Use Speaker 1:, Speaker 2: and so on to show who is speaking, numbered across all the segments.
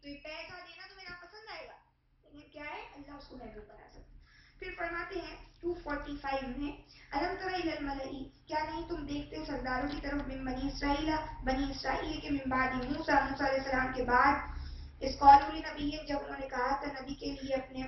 Speaker 1: تو یہ پیسہ دینا تمہیں ناپسند آئے گا، لیکن کیا ہے اللہ اس کو محبوب بنا سکتا. پھر فرماتے ہیں 245 میں الم تر الی الملئی، کیا نہیں تم دیکھتے سرداروں کی طرف من بنی اسرائیل، بنی اسرائیل کے من بعد موسیٰ، موسیٰ علیہ السلام کے بعد، اس قالوا لنبی، جب انہوں نے کہا تھا نبی کے لیے اپنے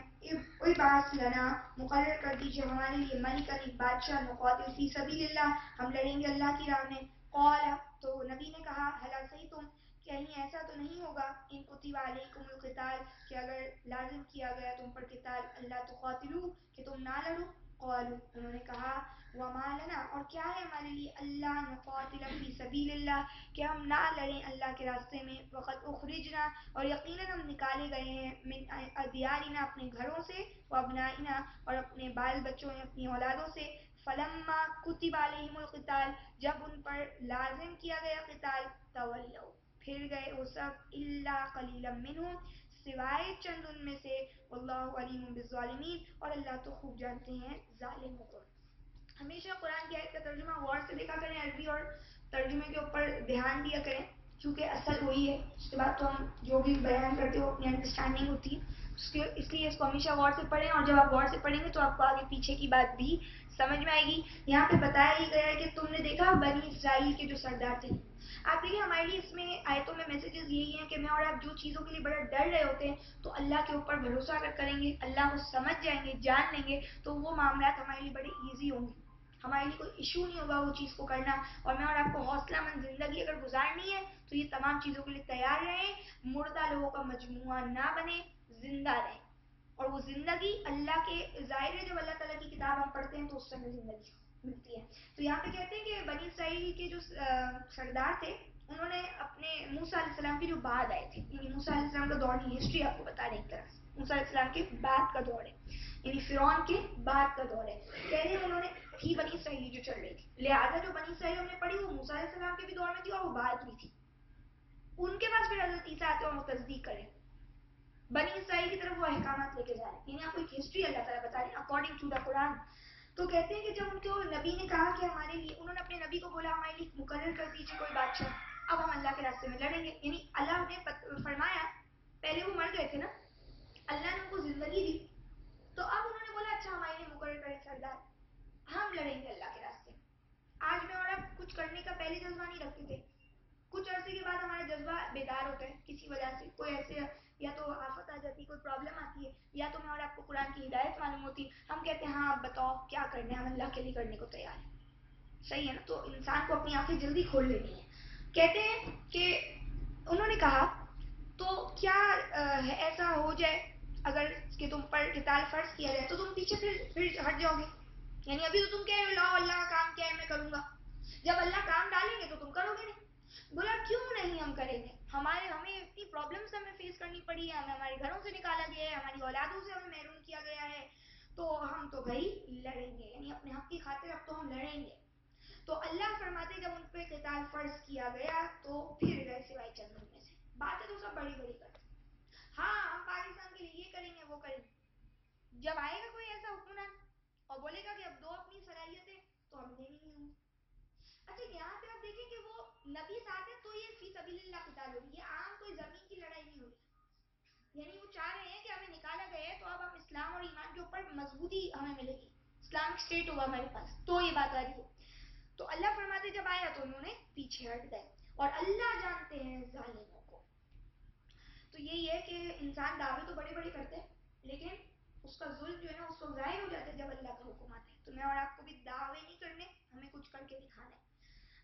Speaker 1: ابعث لنا، مقرر کر دیجیے ہمارے لیے ملکا ایک بادشاہ، نقاتل فی سبیل اللہ، ہم لڑیں گے اللہ کی راہ میں. قال، تو نبی نے کہا ہل عصیتم، کہیں ایسا تو نہیں ہوگا ان کتب علیکم القتال، کہ اگر لازم کیا گیا تم پر قتال، اللہ تقاتلوا، کہ تم نہ لڑو. قالوا، انہوں نے کہا وما لنا، اور کیا ہے ہمارے لیے، اللہ نقاتل فی سبیل اللہ، کہ ہم نہ لڑیں اللہ کے راستے میں، وقد اخرجنا، اور یقیناً ہم نکالے گئے ہیں، من دیارنا، اپنے گھروں سے، وابنائنا، اور اپنے بال بچوں نے اپنی اولادوں سے. فلما کتب علیہم القتال، جب ان پر لازم کیا گیا قتال، تولوا، پھر گئے وہ سب، الا قلیلا منہم، سوائے چند ان میں سے، واللہ علیم بالظالمین، اور اللہ تو خوب جانتے ہیں ظالموں کو. ہمیشہ قرآن کی آیت کا ترجمہ غور سے دیکھا کریں، عربی اور ترجمے کے اوپر دھیان دیا کریں، کیونکہ اصل وہی ہے. اس کے بعد تو ہم جو بھی بیان کرتے ہو اپنی انڈرسٹینڈنگ ہوتی ہے، اس لیے اس کو ہمیشہ غور سے پڑھیں، اور جب آپ غور سے پڑھیں گے تو آپ کو آگے پیچھے کی بات بھی سمجھ میں آئے گی. یہاں پہ بتایا ہی گیا ہے کہ تم نے دیکھا بنی اسرائیل کے جو سردار تھے. آپ دیکھیں ہمارے لیے اس میں آیتوں میں میسیجز یہی ہیں کہ میں اور آپ جو چیزوں کے لیے بڑا ڈر رہے ہوتے ہیں، تو اللہ کے اوپر بھروسہ اگر کریں گے، اللہ کو سمجھ جائیں گے، جان لیں گے، تو وہ معاملات ہمارے لیے بڑے ایزی ہوں گے، ہمارے لیے کوئی ایشو نہیں ہوگا وہ چیز کو کرنا. اور میں اور آپ کو حوصلہ مند زندگی اگر گزارنی ہے تو یہ تمام چیزوں کے لیے تیار رہیں، مردہ لوگوں کا مجموعہ نہ بنے، زندہ رہیں. اور وہ زندگی اللہ کے، ظاہر ہے جب اللہ تعالیٰ کی کتاب ہم پڑھتے ہیں تو اس سے ہمیں زندگی ملتی ہے. تو یہاں پہ کہتے ہیں کہ بنی اسرائیل کے جو سردار تھے، انہوں نے اپنے موسیٰ علیہ السلام کے جو بعد آئے تھے، یعنی موسیٰ علیہ السلام کا دور کی ہسٹری آپ کو بتا رہے ہیں ایک طرح سے، موسیٰ علیہ السلام کے بعد کا دور ہے، یعنی فرعون کے بعد کا دور ہے. کہہ رہے ہیں انہوں نے تھی بنی اسرائیل جو چل رہی تھی، لہٰذا جو بنی اسرائیل ہم نے پڑھی وہ موسیٰ علیہ السلام کے بھی دور میں تھی اور وہ بعد بھی تھی. ان کے پاس پھر حضرت عیسیٰ آتے اور وہ تصدیق کریں، بنی اسرائیل کی طرف وہ احکامات لے کے جا رہے ہیں، یعنی آپ کو ایک ہسٹری اللہ تعالیٰ بتا رہے ہیں اکارڈنگ ٹو دا قرآن. تو کہتے ہیں کہ جب ان کو نبی نے کہا کہ ہمارے لیے، انہوں نے اپنے نبی کو بولا ہمارے لیے مقرر کر دیجیے کوئی بادشاہ، اب ہم اللہ کے راستے میں لڑیں گے. یعنی اللہ نے فرمایا، پہلے وہ مر گئے تھے نا، اللہ نے ان کو زندگی دی، تو اب انہوں نے بولا اچھا ہمارے لیے مقرر کرے سردار، ہم لڑیں گے اللہ کے راستے میں. آج میں اور اب کچھ کرنے کا پہلے جذبہ نہیں رکھتے تھے، کچھ عرصے کے بعد ہمارا جذبہ بیدار ہوتا ہے کسی وجہ سے، کوئی ایسے یا تو آفت آ جاتی، کوئی پرابلم آتی ہے، یا تو میں اور آپ کو قرآن کی ہدایت معلوم ہوتی، ہم کہتے ہیں ہاں آپ بتاؤ کیا کرنا ہے، ہم اللہ کے لیے کرنے کو تیار ہیں. صحیح ہے نا؟ تو انسان کو اپنی آنکھیں جلدی کھول لینی ہے. کہتے ہیں کہ انہوں نے کہا تو کیا ایسا ہو جائے اگر کہ تم پر قتال فرض کیا جائے تو تم پیچھے پھر ہٹ جاؤ گے، یعنی ابھی تو تم کہہ رہے ہو اللہ کا کام کیا ہے میں کروں گا، جب اللہ کام ڈالیں گے تو تم کرو گے نہیں. بولا کیوں نہیں ہم کریں گے، ہمیں اتنی پرابلمس ہمیں فیس کرنی پڑی ہے، ہمیں ہمارے گھروں سے نکالا گیا ہے، ہماری اولادوں سے ہمیں محروم کیا گیا ہے، تو ہم تو بھائی لڑیں گے، یعنی اپنے حق کی خاطر اب تو ہم لڑیں گے. تو اللہ فرماتے جب ان پہ قتال فرض کیا گیا تو پھر گئے سوائے چند میں سے. باتیں تو سب بڑی بڑی کرتے، ہاں ہم پاکستان کے لیے یہ کریں گے وہ کریں گے، جب آئے گا کوئی ایسا حکمران اور بولے گا کہ اب دو اپنی صلاحیتیں، تو ہم دیں گے نہیں ہوں. اچھا یہاں پہ آپ دیکھیں کہ وہ نبی ساتھ ہے تو یہ فی سبیل اللہ قتال ہو رہی ہے، یہ عام کوئی زمین کی لڑائی نہیں ہو رہی، یعنی وہ چاہ رہے ہیں کہ ہمیں نکالا گیا ہے تو اب ہم اسلام اور ایمان کے اوپر مضبوطی ہمیں ملے گی، اسلامک اسٹیٹ ہوگا ہمارے پاس، تو یہ بات آ رہی ہے. تو اللہ فرماتے جب آیا تو انہوں نے پیچھے ہٹ گئے، اور اللہ جانتے ہیں ظالموں کو. تو یہی ہے کہ انسان دعوے تو بڑے بڑے کرتے ہیں لیکن اس کا ظلم جو ہے نا اس وقت ظاہر ہو جاتا ہے جب اللہ کا حکم آتا ہے. تو میں اور آپ کو بھی دعوے نہیں کرنے، ہمیں کچھ کر کے دکھانا ہے.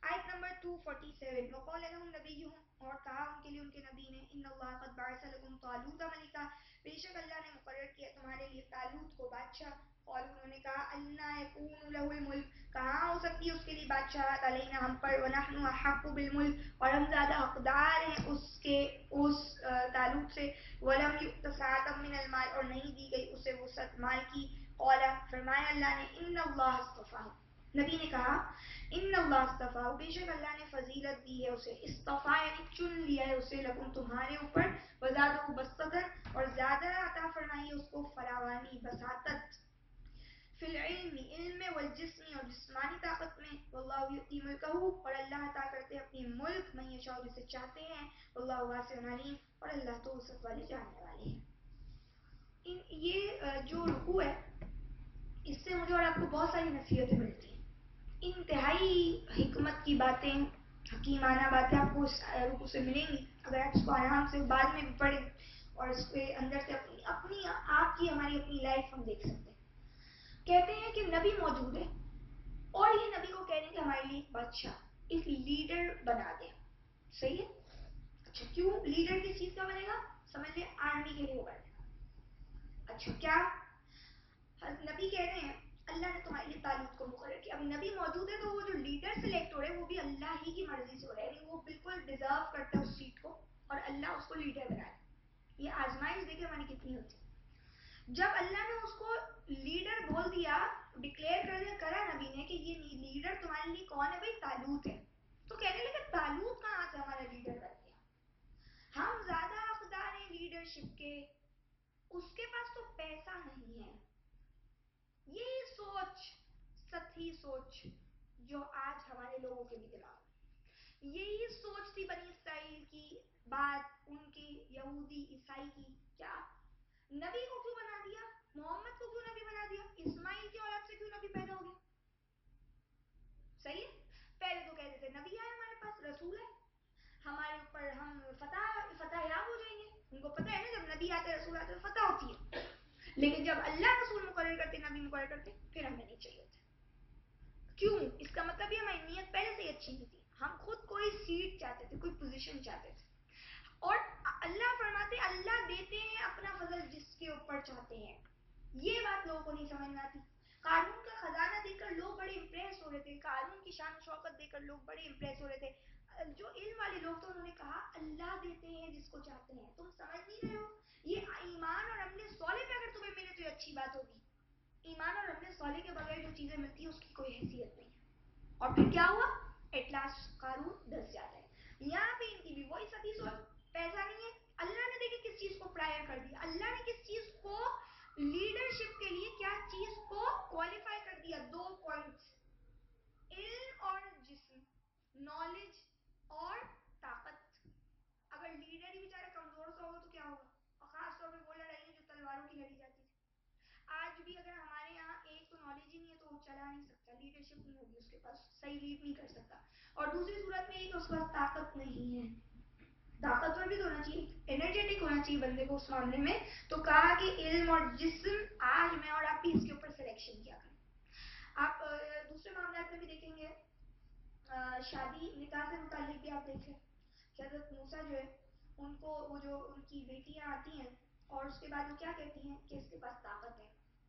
Speaker 1: آیت نمبر 247 وقال لهم نبیہم، اور کہا ان کے لیے ان کے نبی نے، ان اللہ قد بعث لکم طالوت ملکا، بے شک اللہ نے مقرر کیا تمہارے لیے طالوت کو بادشاہ. اور انہوں نے کہا انا یکون لہ الملک، کہاں ہو سکتی ہے اس کے لیے بادشاہت، علینا ہم پر، ونحن احق بالملک، اور ہم زیادہ حقدار ہیں اس طالوت سے، ولم یؤت سعۃ من المال، اور نہیں دی گئی اسے وسعت مال کی. قال، فرمایا اللہ نے، ان اللہ اصطفاہ، نبی نے کہا ان اللہ اصطفیٰ، بے شک اللہ نے فضیلت دی ہے اسے، اصطفیٰ یعنی چن لیا ہے اسے، لکم تمہارے اوپر، وزادہ بسطۃ، اور زیادہ عطا فرمائی ہے اس کو فراوانی، بساطت. فی العلم علم میں، والجسم اور جسمانی طاقت میں، واللہ یؤتی ملکہ اور اللہ عطا کرتے ہیں اپنی ملک من یشاء جسے چاہتے ہیں، واللہ واسع علیم اور اللہ تو وسعت والے جاننے والے ہیں۔ یہ جو رکوع ہے اس سے مجھے اور آپ کو بہت ساری نصیحتیں ملتی ہیں، انتہائی حکمت کی باتیں، حکیمانہ باتیں آپ کو اس رکوع سے ملیں گی اگر آپ اس کو آرام سے بعد میں بھی پڑھیں اور اس کے اندر سے اپنی آپ کی ہماری اپنی لائف ہم دیکھ سکتے ہیں۔ کہتے ہیں کہ نبی موجود ہے اور یہ نبی کو کہہ رہے ہیں کہ ہمارے لیے ایک بادشاہ، ایک لیڈر بنا دے، صحیح ہے؟ اچھا کیوں لیڈر کس چیز کا بنے گا؟ سمجھ لیں آرمی کے لیے وہ بنے گا۔ اچھا کیا نبی کہہ رہے ہیں اللہ نے تمہارے لیے طالوت کو مقرر کیا، اب نبی موجود ہے تو وہ جو لیڈر سلیکٹ ہو رہے ہیں وہ بھی اللہ ہی کی مرضی سے ہو رہے ہیں، یعنی وہ بالکل ڈیزرو کرتا ہے اس سیٹ کو اور اللہ اس کو لیڈر بنائے۔ یہ آزمائش دیکھیں ہماری کتنی ہوتی ہے۔ جب اللہ نے اس کو لیڈر بول دیا، ڈکلیئر کر دیا کرا نبی نے کہ یہ لیڈر تمہارے لیے کون ہے؟ بھائی طالوت ہے، تو کہنے لگے طالوت کہاں سے ہمارا لیڈر بن گیا؟ ہم زیادہ حقدار ہیں لیڈرشپ کے، اس کے پاس تو پیسہ نہیں ہے۔ یہی سوچ، سطحی سوچ جو آج ہمارے لوگوں کے بھی دماغ میں، یہی سوچ تھی بنی اسرائیل کی، بات ان کی یہودی عیسائی کی، کیا نبی کو کیوں بنا دیا؟ محمد کو کیوں نبی بنا دیا؟ اسماعیل کی اولاد سے کیوں نبی پیدا ہو گیا؟ صحیح ہے؟ پہلے تو کہتے تھے نبی ہے ہمارے پاس، رسول ہے ہمارے اوپر، ہم فتح یاب ہو جائیں گے۔ ان کو پتہ ہے نا جب نبی آتے رسول آتے تو فتح ہوتی ہے، لیکن جب اللہ رسول مقرر کرتے، نبی مقرر کرتے، پھر ہمیں نہیں چاہیے تھا۔ کیوں؟ اس کا مطلب یہ ہماری نیت پہلے سے ہی اچھی نہیں تھی، ہم خود کوئی سیٹ چاہتے تھے، کوئی پوزیشن چاہتے تھے، اور اللہ فرماتے اللہ دیتے ہیں اپنا فضل جس کے اوپر چاہتے ہیں۔ یہ بات لوگوں کو نہیں سمجھ میں آتی۔ قارون کا خزانہ دیکھ کر لوگ بڑے امپریس ہو رہے تھے، قارون کی شان و شوکت دیکھ کر لوگ بڑے امپریس ہو رہے تھے۔ جو علم والے لوگ تھے انہوں نے کہا اللہ دیتے ہیں جس کو چاہتے ہیں، تم سمجھ نہیں رہے ہو؟ یہ ایمان اور عمل صالح پہ اگر تمہیں ملے تو یہ اچھی بات ہوگی، ایمان اور عمل صالح کے بغیر جو چیزیں ملتی ہیں اس کی کوئی حیثیت نہیں ہے۔ اور پھر کیا ہوا؟ ایٹ لاسٹ قارون دس جاتا ہے۔ یہاں پہ ان کی بھی وہی ستی سوچ، پیسہ نہیں ہے، اللہ نے دیکھیں کس چیز کو پرائر کر دیا، اللہ نے کس چیز کو لیڈرشپ کے لیے کیا چیز کو کوالیفائی کر دیا؟ دو پوائنٹس، علم اور جسم، نالج اور طاقت۔ اگر لیڈر ہی بیچارے کمزور سا ہوگا تو کیا ہوگا؟ اور خاص طور پہ وہ لڑائیاں جو تلواروں کی لڑی جاتی تھی، آج بھی اگر ہمارے یہاں ایک تو نالج ہی نہیں ہے تو وہ چلا نہیں سکتا، لیڈرشپ نہیں ہوگی اس کے پاس، صحیح لیڈ نہیں کر سکتا، اور دوسری صورت میں یہ کہ اس کے پاس طاقت نہیں ہے، طاقتور بھی تو ہونا چاہیے، انرجیٹک ہونا چاہیے بندے کو اس معاملے میں۔ تو کہا کہ علم اور جسم، آج میں اور آپ بھی اس کے اوپر سلیکشن کیا کریں۔ آپ دوسرے معاملات میں بھی دیکھیں گے، شادی نکاح سے متعلق بھی آپ دیکھیں کہ حضرت موسیٰ جو ہے ان کو وہ جو ان کی بیٹیاں آتی ہیں اور اس کے بعد وہ کیا کہتی ہیں کہ اس کے پاس طاقت ہے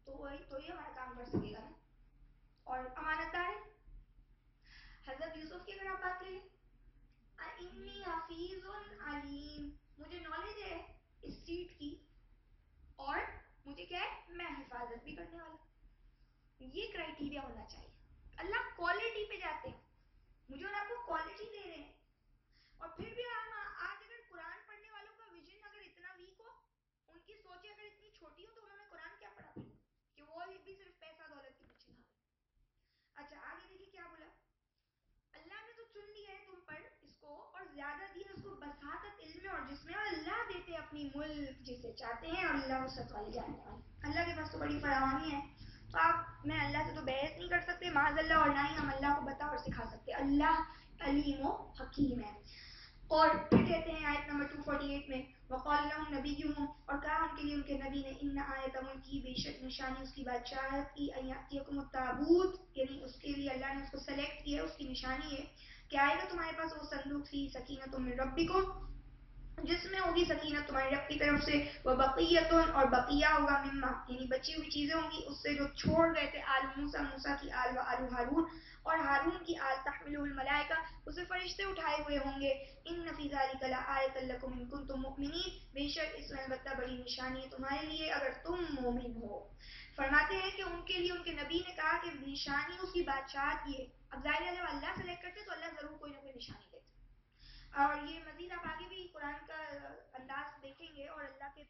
Speaker 1: تو وہی تو یہ ہمارا کام کر سکے گا نا، اور امانت دار ہے۔ حضرت یوسف کی اگر آپ بات لیں، انی حفیظ علیم، مجھے نالج ہے اس سیٹ کی اور مجھے کیا ہے میں حفاظت بھی کرنے والا، یہ کرائٹیریا ہونا چاہیے۔ اللہ کوالٹی پہ جاتے ہیں، مجھے اور آپ کو کوالٹی دے رہے ہیں، اور پھر بھی ہم آج اگر قرآن پڑھنے والوں کا ویژن اگر اتنا ویک ہو، ان کی سوچیں اگر اتنی چھوٹی ہو تو انہوں نے قرآن کیا پڑھا پھر کہ وہ بھی صرف پیسہ دولت کے پیچھے بھاگے۔ اچھا آگے دیکھیے کیا بولا، اللہ نے تو چن لیا ہے تم پر اس کو اور زیادہ دیا اس کو بساطت علم اور جسم، اور اللہ دیتے اپنی ملک جسے چاہتے ہیں، اور اللہ وسعت والے جاننے والے، اللہ کے پاس تو بڑی فراوانی ہے، تو آپ میں اللہ سے تو بحث نہیں کر سکتے معاذ اللہ، اور نہ ہی ہم اللہ کو بتا اور سکھا سکتے، اللہ علیم و حکیم ہے۔ اور پھر کہتے ہیں آیت نمبر 248 میں وقال لهم نبیہم، اور کہا ان کے لیے ان کے نبی نے ان آیت ملکی، بے شک نشانی اس کی بادشاہت کی، ان یاتیکم التابوت، یعنی اس کے لیے اللہ نے اس کو سلیکٹ کیا، اس کی نشانی ہے کہ آئے گا تمہارے پاس وہ صندوق فی سکینۃ من ربکم، جس میں ہوگی سکینت تمہاری رب کی طرف سے، وہ بقیت اور بقیہ ہوگا مما، یعنی بچی ہوئی چیزیں ہوں گی اس سے جو چھوڑ گئے تھے آل موسیٰ، موسیٰ کی آل و آل ہارون، اور ہارون کی آل، تحملہ الملائکہ، اسے فرشتے اٹھائے ہوئے ہوں گے، ان فی ذلک لآیۃ لکم ان کنتم مؤمنین، بے شک اس میں البتہ بڑی نشانی ہے تمہارے لیے اگر تم مومن ہو۔ فرماتے ہیں کہ ان کے لیے ان کے نبی نے کہا کہ نشانی اس کی بادشاہت کی ہے، اب ظاہر ہے جب اللہ سلیکٹ کرتے تو اللہ ضرور کوئی نہ کوئی نشانی دیتے، اور یہ مزید آپ آگے بھی قرآن کا انداز دیکھیں گے اور اللہ کے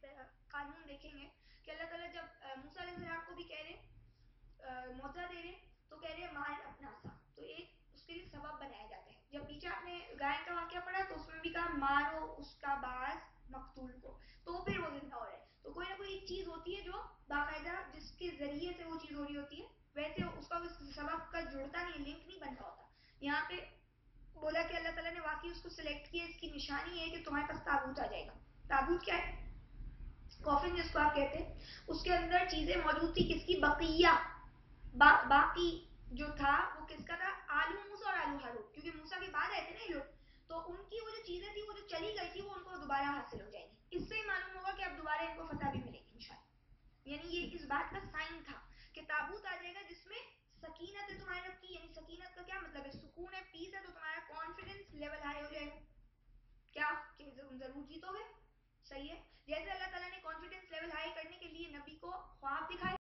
Speaker 1: قانون دیکھیں گے کہ اللہ تعالیٰ جب موسیٰ علیہ السلام کو بھی کہہ رہے موضع دے رہے ہیں تو کہہ رہے ہیں مال اپنا سا، تو ایک اس کے لیے سبب بنایا جاتا ہے. جب پیچھے آپ نے گائے کا واقعہ پڑھا تو اس میں بھی کہا مارو اس کا باز مقتول کو، تو پھر وہ زندہ ہو رہا ہے. تو کوئی نہ کوئی ایک چیز ہوتی ہے جو باقاعدہ جس کے ذریعے سے وہ چیز ہو رہی ہوتی ہے، ویسے اس کا سبب کا جڑتا نہیں، لنک نہیں بنتا ہوتا. یہاں پہ بولا کہ اللہ تعالیٰ نے واقعی اس کو سلیکٹ کیا، اس کی نشانی ہے کہ تمہارے پاس تابوت آ جائے گا. تابوت کیا ہے؟ کافن جس کو آپ کہتے ہیں. اس کے اندر چیزیں موجود تھی کس کی؟ بقیہ، باقی جو تھا وہ کس کا تھا؟ آلو موسیٰ اور آلو ہارون، کیونکہ موسیٰ کے بعد آئے تھے نا یہ لوگ، تو ان کی وہ جو چیزیں تھی وہ جو چلی گئی تھی وہ ان کو دوبارہ حاصل ہو جائیں گی. اس سے ہی معلوم ہوگا کہ اب دوبارہ ان کو فتح بھی ملے گی انشاءاللہ. یعنی یہ اس بات کا سائن تھا کہ تابوت آ جائے گا جس میں سکینت ہے تمہارے رب کی. یعنی سکینت کا کیا مطلب ہے؟ سکون ہے، پیس ہے، تو تمہارا کانفیڈنس لیول ہائی ہو جائے گا. کیا کہ ضرور جیتو گے؟ صحیح ہے. جیسے اللہ تعالیٰ نے کانفیڈنس لیول ہائی کرنے کے لیے نبی کو خواب دکھائے